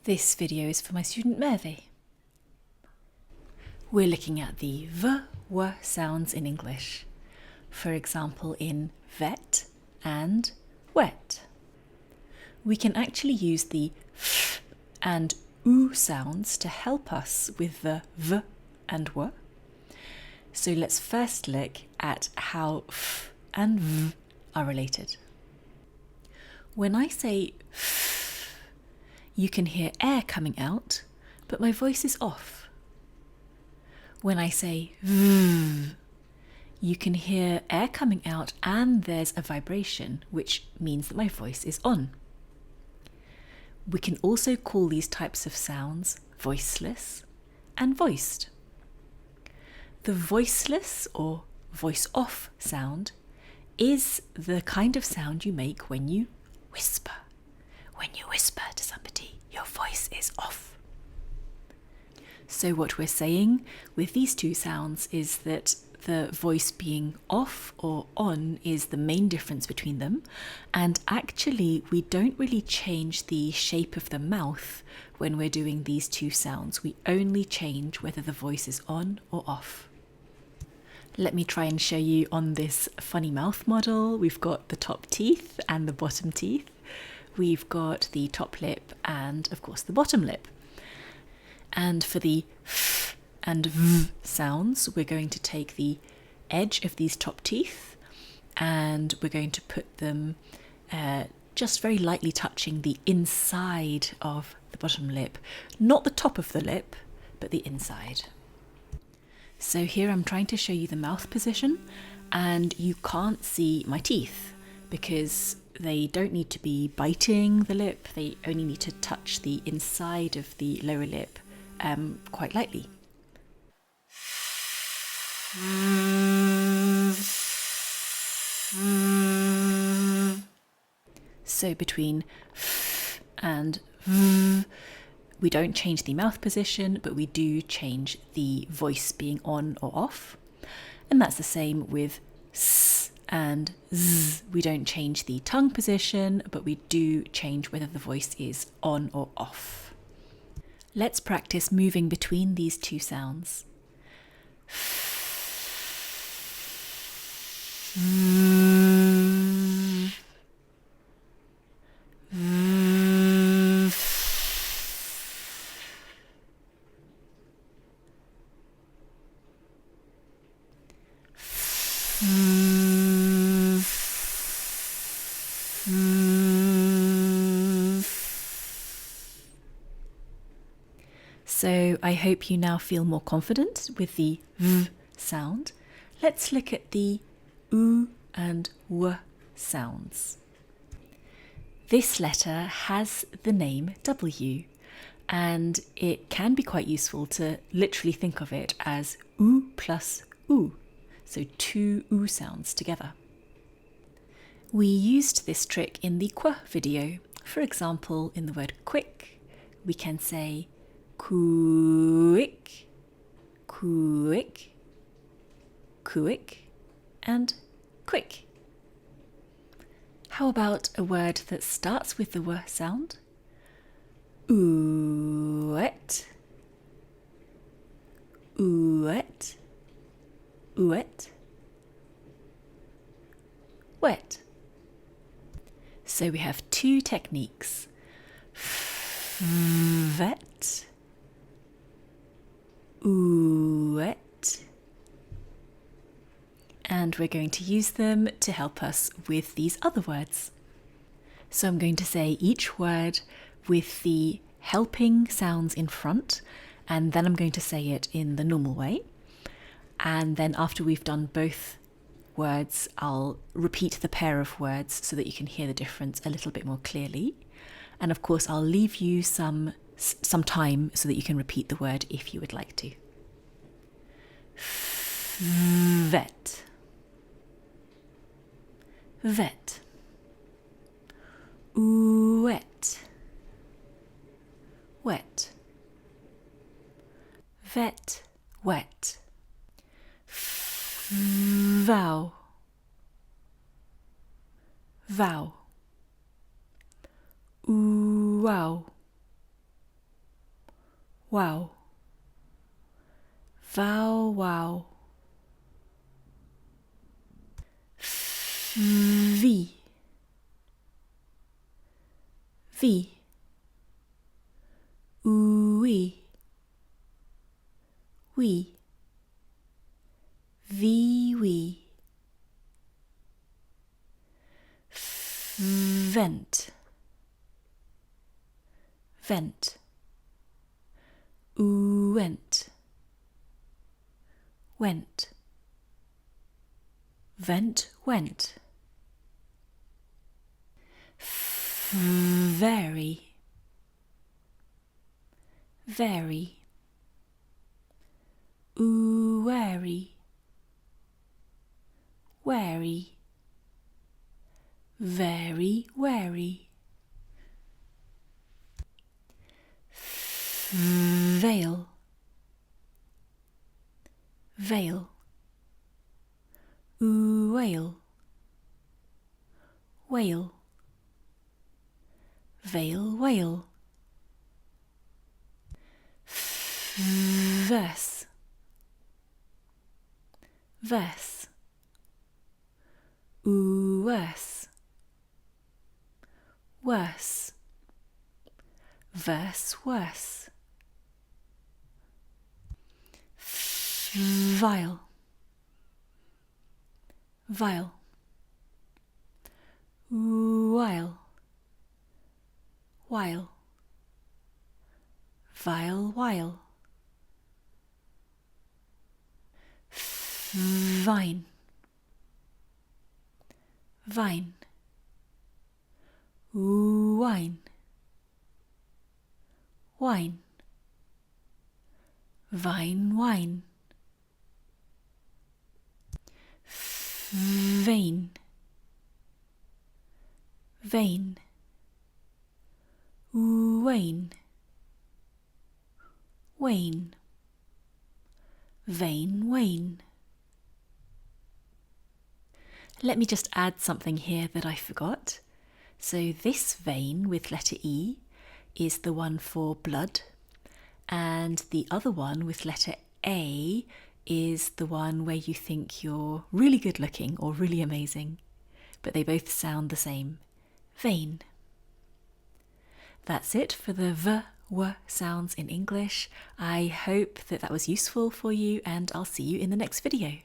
This video is for my student Merve. We're looking at the v, w sounds in English. For example, in vet and wet. We can actually use the f and u sounds to help us with the v and w. So let's first look at how f and v are related. When I say f, you can hear air coming out, but my voice is off. When I say v, you can hear air coming out and there's a vibration, which means that my voice is on. We can also call these types of sounds voiceless and voiced. The voiceless or voice off sound is the kind of sound you make when you whisper. When you whisper to somebody, your voice is off. So what we're saying with these two sounds is that the voice being off or on is the main difference between them, and actually we don't really change the shape of the mouth when we're doing these two sounds. We only change whether the voice is on or off. Let me try and show you on this funny mouth model. We've got the top teeth and the bottom teeth. We've got the top lip and, of course, the bottom lip. And for the f and v sounds, we're going to take the edge of these top teeth and we're going to put them just very lightly touching the inside of the bottom lip. Not the top of the lip, but the inside. So here I'm trying to show you the mouth position, and you can't see my teeth because they don't need to be biting the lip, they only need to touch the inside of the lower lip quite lightly. So between f and v, we don't change the mouth position, but we do change the voice being on or off. And that's the same with s and z. We don't change the tongue position, but we do change whether the voice is on or off. Let's practice moving between these two sounds. So I hope you now feel more confident with the v sound. Let's look at the u and w sounds. This letter has the name W, and it can be quite useful to literally think of it as u plus u, so two u sounds together. We used this trick in the qu video. For example, in the word quick, we can say quick, quick, quick, and quick. How about a word that starts with the w sound? Wet, wet, wet, wet. So we have two techniques. Vet, wet, and we're going to use them to help us with these other words. So I'm going to say each word with the helping sounds in front, and then I'm going to say it in the normal way. And then after we've done both words, I'll repeat the pair of words so that you can hear the difference a little bit more clearly. And of course, I'll leave you some time so that you can repeat the word if you would like to. Vet, vet, wet, wet, vet, wet, vow, vow, wow, wow. Vow, wow. V. V. Oui. Oui. V, oui. Vent. Vent. Went. Went. Vent, went. Vary. Vary. Wary. Wary. Very wary. Veil. Veil. Whale. Whale. Veil, whale. Verse. Verse. Worse. Worse. Verse, worse. Vile. Vile. While. While. Vile, while. Vine. Vine. Wine. Wine. Vine, wine. Vein. Vein. Wane. Wane. Vein, wane. Let me just add something here that I forgot. So this vein with letter E is the one for blood, and the other one with letter A is the one where you think you're really good looking or really amazing, but they both sound the same. Vein. That's it for the w sounds in English. I hope that was useful for you, and I'll see you in the next video.